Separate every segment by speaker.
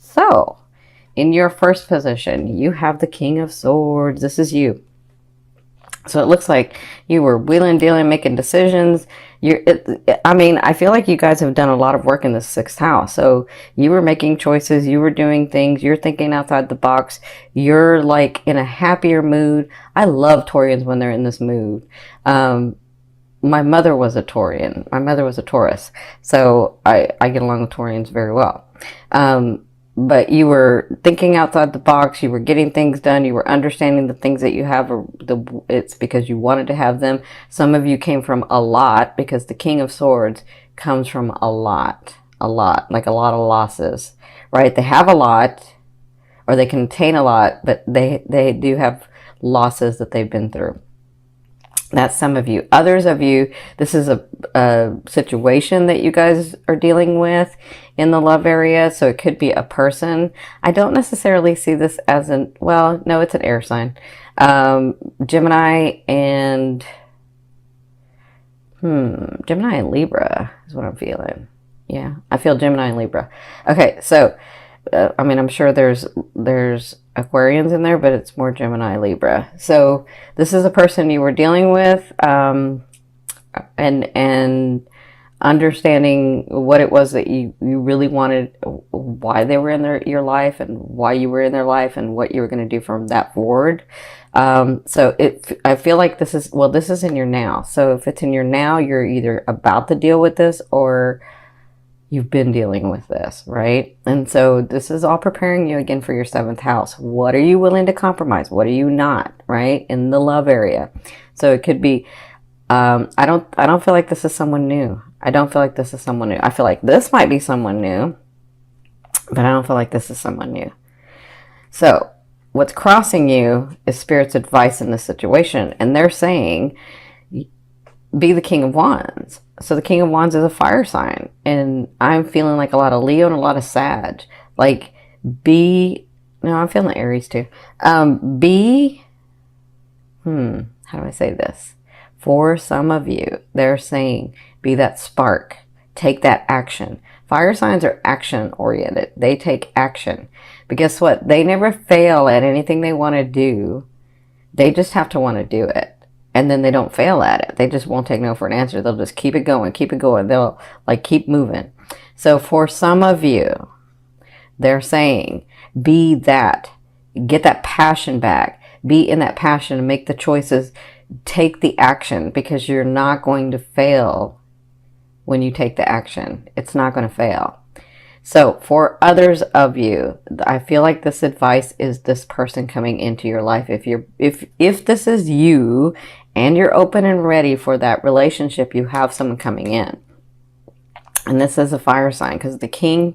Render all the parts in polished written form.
Speaker 1: So, in your first position, you have the King of Swords. This is you. So it looks like you were wheeling, dealing, making decisions. I feel like you guys have done a lot of work in the sixth house. So you were making choices, you were doing things, you're thinking outside the box. You're like in a happier mood. I love Taurians when they're in this mood. My mother was a Taurian. My mother was a Taurus. So I get along with Taurians very well. But you were thinking outside the box, you were getting things done, you were understanding the things that you have, it's because you wanted to have them. Some of you came from a lot, because the King of Swords comes from a lot, like a lot of losses, right? They have a lot, or they contain a lot, but they do have losses that they've been through. That's some of you. Others of you, this is a situation that you guys are dealing with in the love area. So it could be a person. I don't necessarily see this as well, no, it's an air sign. Gemini and Libra is what I'm feeling. Yeah, I feel Gemini and Libra. Okay, so I'm sure there's Aquarians in there, but it's more Gemini, Libra. So this is a person you were dealing with, and understanding what it was that you really wanted, why they were in your life, and why you were in their life, and what you were going to do from that forward. So I feel like this is in your now. So if it's in your now, you're either about to deal with this, or you've been dealing with this, right? And so this is all preparing you again for your seventh house. What are you willing to compromise? What are you not, right? In the love area. So it could be, I don't feel like this is someone new. I don't feel like this is someone new. I feel like this might be someone new, but I don't feel like this is someone new. So what's crossing you is Spirit's advice in this situation. And they're saying, be the King of Wands. So the King of Wands is a fire sign. And I'm feeling like a lot of Leo and a lot of Sag. Like, I'm feeling Aries too. How do I say this? For some of you, they're saying, be that spark. Take that action. Fire signs are action oriented. They take action. But guess what? They never fail at anything they want to do. They just have to want to do it. And then they don't fail at it. They just won't take no for an answer. They'll just keep it going, keep it going. They'll keep moving. So for some of you, they're saying, be that. Get that passion back. Be in that passion and make the choices. Take the action, because you're not going to fail when you take the action. It's not going to fail. So for others of you, I feel like this advice is this person coming into your life. If this is you and you're open and ready for that relationship, you have someone coming in. And this is a fire sign, because the king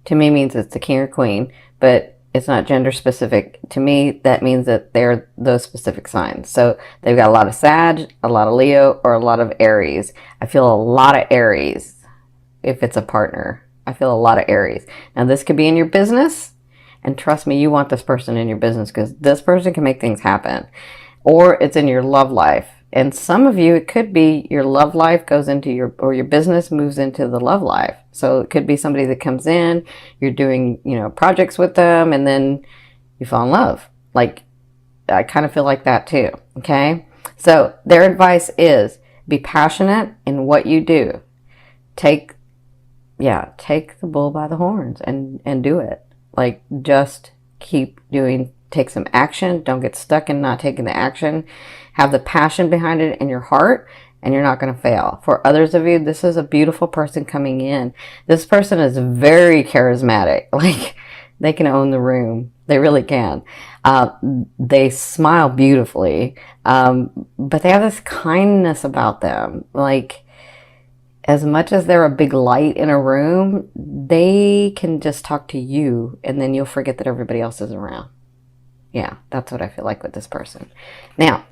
Speaker 1: to me means it's the king or queen, but it's not gender specific. To me, that means that they're those specific signs. So they've got a lot of Sag, a lot of Leo, or a lot of Aries. I feel a lot of Aries if it's a partner. I feel a lot of Aries. Now, this could be in your business, and trust me, you want this person in your business, because this person can make things happen. Or it's in your love life. And some of you, it could be your love life goes into your business moves into the love life. So it could be somebody that comes in, you're doing, projects with them, and then you fall in love. Like, I kind of feel like that too. Okay. So their advice is, be passionate in what you do. Take the bull by the horns and do it. Like, just take some action. Don't get stuck in not taking the action. Have the passion behind it in your heart, and you're not going to fail. For others of you, this is a beautiful person coming in. This person is very charismatic. Like, they can own the room. They really can. They smile beautifully. But they have this kindness about them. Like, as much as they're a big light in a room, they can just talk to you, and then you'll forget that everybody else is around. Yeah, that's what I feel like with this person. Now,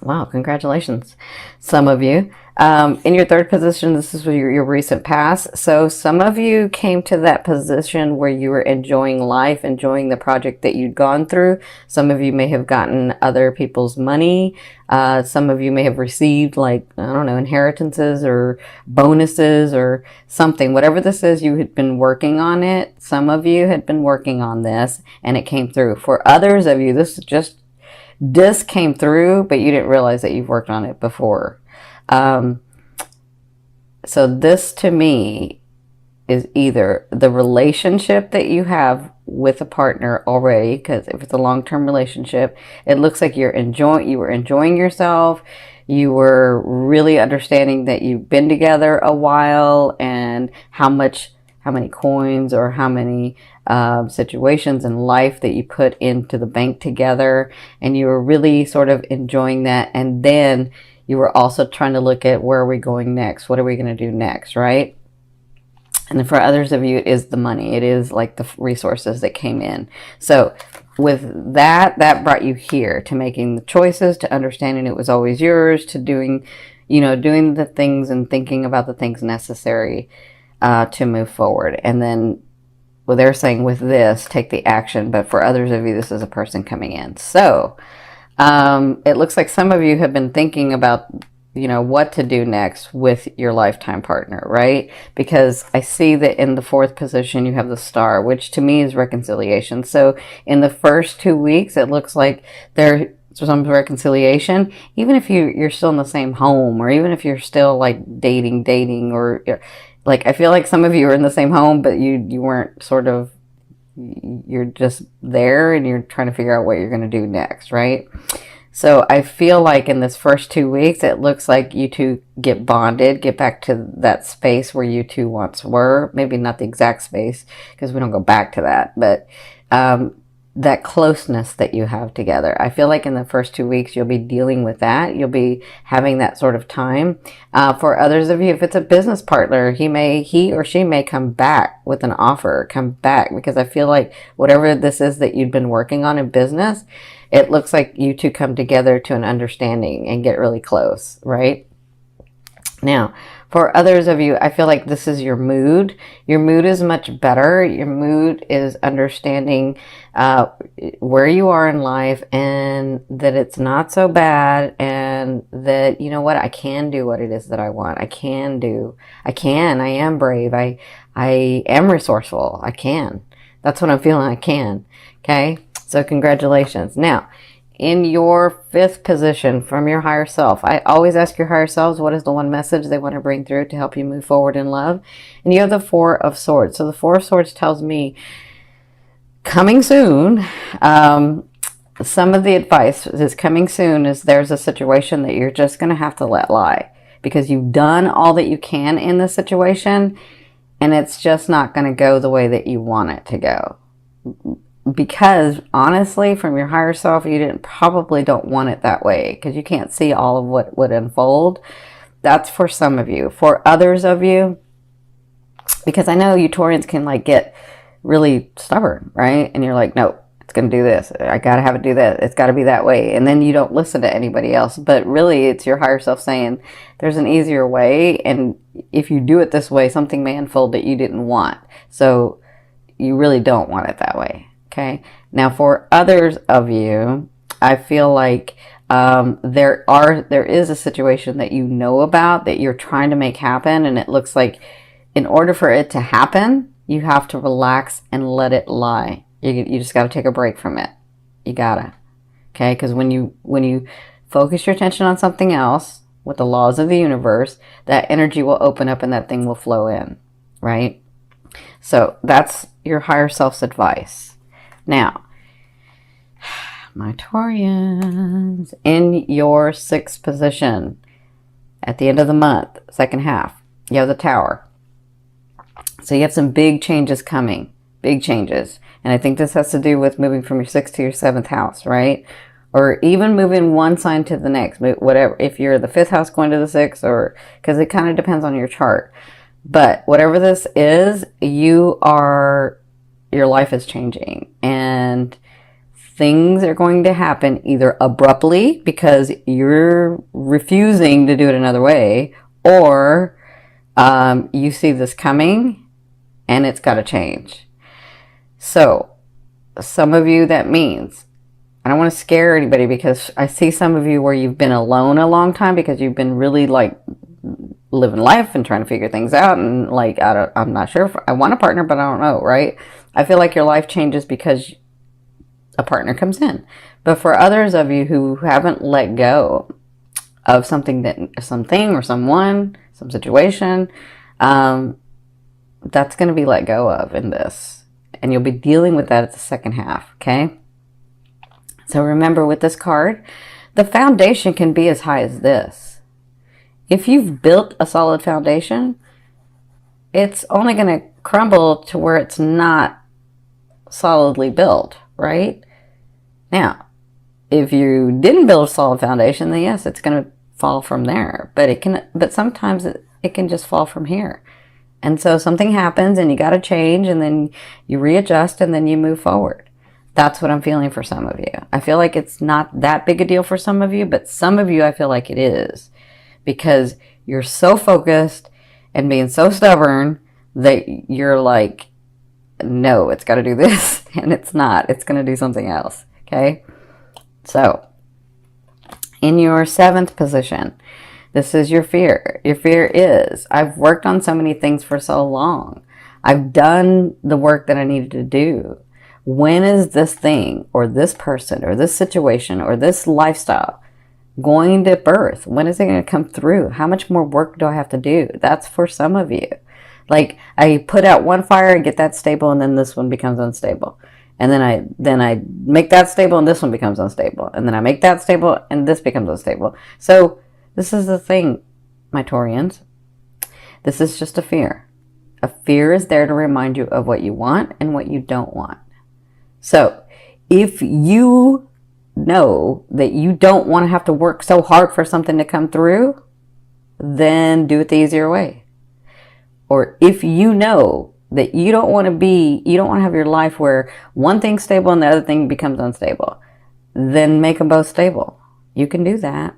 Speaker 1: Wow, congratulations, some of you. In your third position, this is your recent past. So some of you came to that position where you were enjoying life, enjoying the project that you'd gone through. Some of you may have gotten other people's money. Some of you may have received, like, I don't know, inheritances or bonuses or something. Whatever this is, you had been working on it. Some of you had been working on this and it came through. For others of you, this came through, but you didn't realize that you've worked on it before. So this to me is either the relationship that you have with a partner already, because if it's a long-term relationship, it looks like you were enjoying yourself. You were really understanding that you've been together a while and how many coins or how many situations in life that you put into the bank together, and you were really sort of enjoying that. And then you were also trying to look at, where are we going next? What are we going to do next, right? And for others of you, it is the money. It is like the resources that came in. So with that brought you here to making the choices, to understanding it was always yours, to doing the things and thinking about the things necessary to move forward. And then, well, they're saying with this, take the action. But for others of you, this is a person coming in. So it looks like some of you have been thinking about, what to do next with your lifetime partner, right? Because I see that in the fourth position, you have the star, which to me is reconciliation. So in the first 2 weeks, it looks like there's some reconciliation, even if you're still in the same home, or even if you're still like dating, or like, I feel like some of you are in the same home, but you weren't you're just there and you're trying to figure out what you're going to do next, right? So I feel like in this first 2 weeks, it looks like you two get bonded, get back to that space where you two once were. Maybe not the exact space, because we don't go back to that, but that closeness that you have together. I feel like in the first 2 weeks, you'll be dealing with that. You'll be having that sort of time. For others of you, if it's a business partner, he or she may come back with an offer, because I feel like whatever this is that you've been working on in business, it looks like you two come together to an understanding and get really close, right? Now, for others of you, I feel like this is your mood. Your mood is much better. Your mood is understanding where you are in life, and that it's not so bad, and that, you know what, I can do what it is that I want. I am brave. I am resourceful. I can. That's what I'm feeling. I can. Okay. So congratulations. Now, in your fifth position from your higher self, I always ask your higher selves, what is the one message they want to bring through to help you move forward in love? And you have the Four of Swords. So the Four of Swords tells me coming soon. Some of the advice is coming soon is there's a situation that you're just going to have to let lie, because you've done all that you can in the situation, and it's just not going to go the way that you want it to go. Because honestly, from your higher self, you probably don't want it that way, because you can't see all of what would unfold. That's for some of you. For others of you, because I know you Taurians can like get really stubborn, right? And you're like, no, it's going to do this. I got to have it do that. It's got to be that way. And then you don't listen to anybody else. But really, it's your higher self saying there's an easier way. And if you do it this way, something may unfold that you didn't want. So you really don't want it that way. Okay. Now, for others of you, I feel like there is a situation that you know about that you're trying to make happen, and it looks like in order for it to happen, you have to relax and let it lie. You just got to take a break from it. You gotta. Okay, because when you focus your attention on something else with the laws of the universe, that energy will open up and that thing will flow in, right? So that's your higher self's advice. Now, my Taurians, in your sixth position, at the end of the month, second half, you have the Tower. So you have some big changes coming, big changes. And I think this has to do with moving from your sixth to your seventh house, right? Or even moving one sign to the next, whatever. If you're the fifth house going to the sixth, or because it kind of depends on your chart. But whatever this is, your life is changing, and things are going to happen either abruptly because you're refusing to do it another way, or you see this coming and it's got to change. So some of you, that means, I don't want to scare anybody, because I see some of you where you've been alone a long time because you've been really like living life and trying to figure things out, and like I'm not sure if I want a partner, but I don't know, right? I feel like your life changes because a partner comes in. But for others of you who haven't let go of something or someone, some situation, that's going to be let go of in this, and you'll be dealing with that at the second half. Okay, so remember, with this card, the foundation can be as high as this. If you've built a solid foundation, it's only going to crumble to where it's not solidly built, right? Now, if you didn't build a solid foundation, then yes, it's going to fall from there. But sometimes it can just fall from here. And so something happens and you got to change, and then you readjust, and then you move forward. That's what I'm feeling for some of you. I feel like it's not that big a deal for some of you, but some of you I feel like it is, because you're so focused and being so stubborn that you're like, no, it's got to do this, and it's not. It's going to do something else. Okay, so in your 7th position, this is your fear. Your fear is, I've worked on so many things for so long. I've done the work that I needed to do. When is this thing or this person or this situation or this lifestyle going to birth? When is it going to come through? How much more work do I have to do? That's for some of you. Like, I put out one fire and get that stable, and then this one becomes unstable. And then I make that stable and this one becomes unstable. And then I make that stable and this becomes unstable. So this is the thing, my Taurians. This is just a fear. A fear is there to remind you of what you want and what you don't want. So if you know that you don't want to have to work so hard for something to come through, then do it the easier way. Or if you know that you don't want to have your life where one thing's stable and the other thing becomes unstable, then make them both stable. You can do that.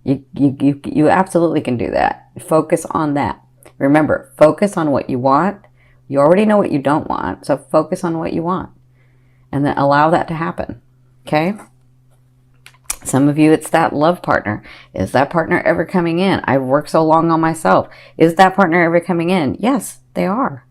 Speaker 1: You absolutely can do that. Focus on that. Remember, focus on what you want. You already know what you don't want, so focus on what you want. And then allow that to happen. Okay? Some of you, it's that love partner. Is that partner ever coming in? I've worked so long on myself. Is that partner ever coming in? Yes, they are.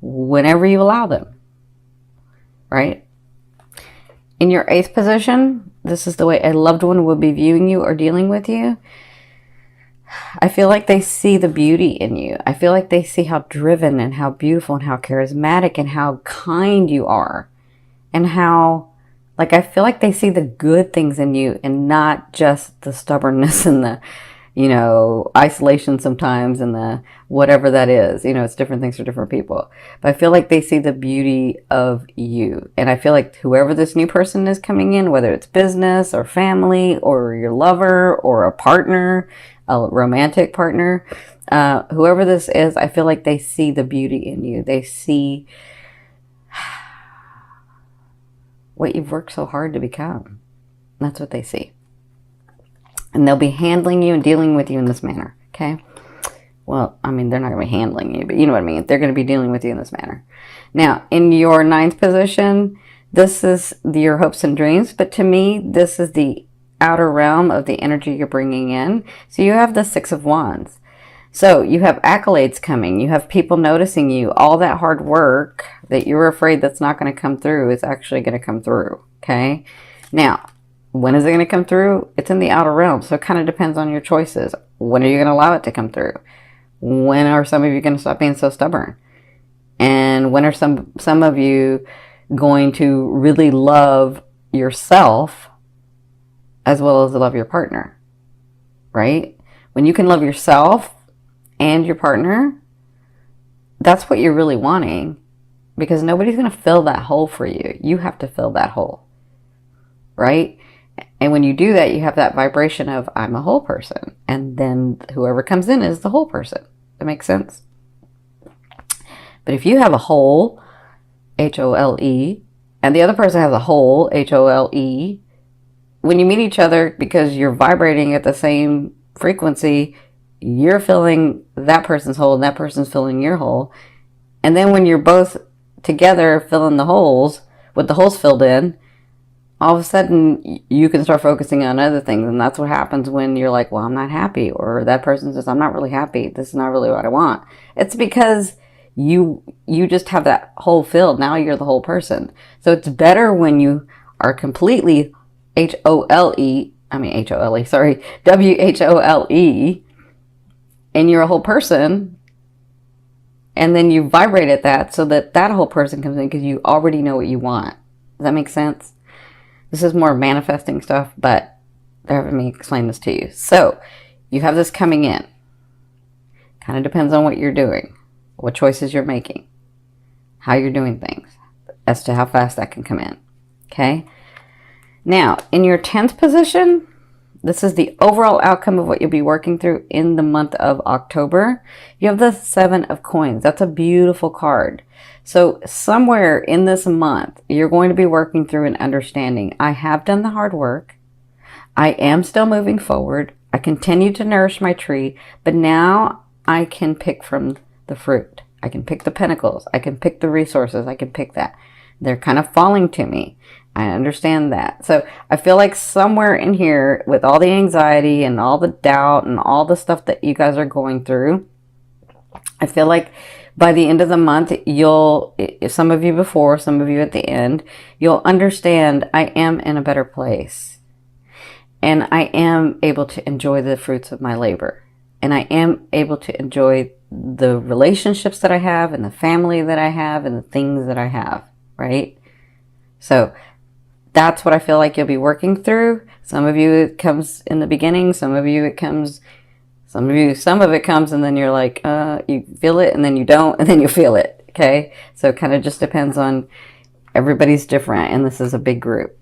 Speaker 1: Whenever you allow them. Right? In your 8th position, this is the way a loved one will be viewing you or dealing with you. I feel like they see the beauty in you. I feel like they see how driven and how beautiful and how charismatic and how kind you are. And how, like, I feel like they see the good things in you and not just the stubbornness and the, isolation sometimes and the whatever that is. It's different things for different people. But I feel like they see the beauty of you. And I feel like whoever this new person is coming in, whether it's business or family or your lover or a partner, a romantic partner, whoever this is, I feel like they see the beauty in you. They see what you've worked so hard to become. That's what they see. And they'll be handling you and dealing with you in this manner. Okay? Well, I mean, they're not going to be handling you, but you know what I mean. They're going to be dealing with you in this manner. Now, in your 9th position, this is your hopes and dreams. But to me, this is the outer realm of the energy you're bringing in. So you have the 6 of Wands. So you have accolades coming. You have people noticing you. All that hard work that you were afraid that's not going to come through is actually going to come through. Okay? Now, when is it going to come through? It's in the outer realm. So it kind of depends on your choices. When are you going to allow it to come through? When are some of you going to stop being so stubborn? And when are some of you going to really love yourself as well as love your partner? Right? When you can love yourself and your partner, that's what you're really wanting, because nobody's going to fill that hole for you. You have to fill that hole, right? And when you do that, you have that vibration of, I'm a whole person. And then whoever comes in is the whole person. That makes sense? But if you have a hole, H-O-L-E, and the other person has a hole, Hole. When you meet each other, because you're vibrating at the same frequency, you're filling that person's hole and that person's filling your hole. And then when you're both together filling the holes, with the holes filled in, all of a sudden you can start focusing on other things. And that's what happens when you're like, well, I'm not happy. Or that person says, I'm not really happy. This is not really what I want. It's because you just have that hole filled. Now you're the whole person. So it's better when you are completely WHOLE, and you're a whole person, and then you vibrate at that so that that whole person comes in because you already know what you want. Does that make sense? This is more manifesting stuff, but they're having me explain this to you. So you have this coming in. Kind of depends on what you're doing, what choices you're making, how you're doing things, as to how fast that can come in. Okay? Now, in your 10th position, this is the overall outcome of what you'll be working through in the month of October. You have the 7 of Coins. That's a beautiful card. So somewhere in this month, you're going to be working through an understanding. I have done the hard work. I am still moving forward. I continue to nourish my tree, but now I can pick from the fruit. I can pick the pentacles. I can pick the resources. I can pick that. They're kind of falling to me. I understand that. So I feel like somewhere in here, with all the anxiety and all the doubt and all the stuff that you guys are going through, I feel like by the end of the month, you'll, some of you before, some of you at the end, you'll understand I am in a better place. And I am able to enjoy the fruits of my labor. And I am able to enjoy the relationships that I have and the family that I have and the things that I have, right? So that's what I feel like you'll be working through. Some of you it comes in the beginning. Some of you it comes, some of it comes and then you're like, you feel it and then you don't and then you feel it. Okay. So it kind of just depends on, everybody's different and this is a big group.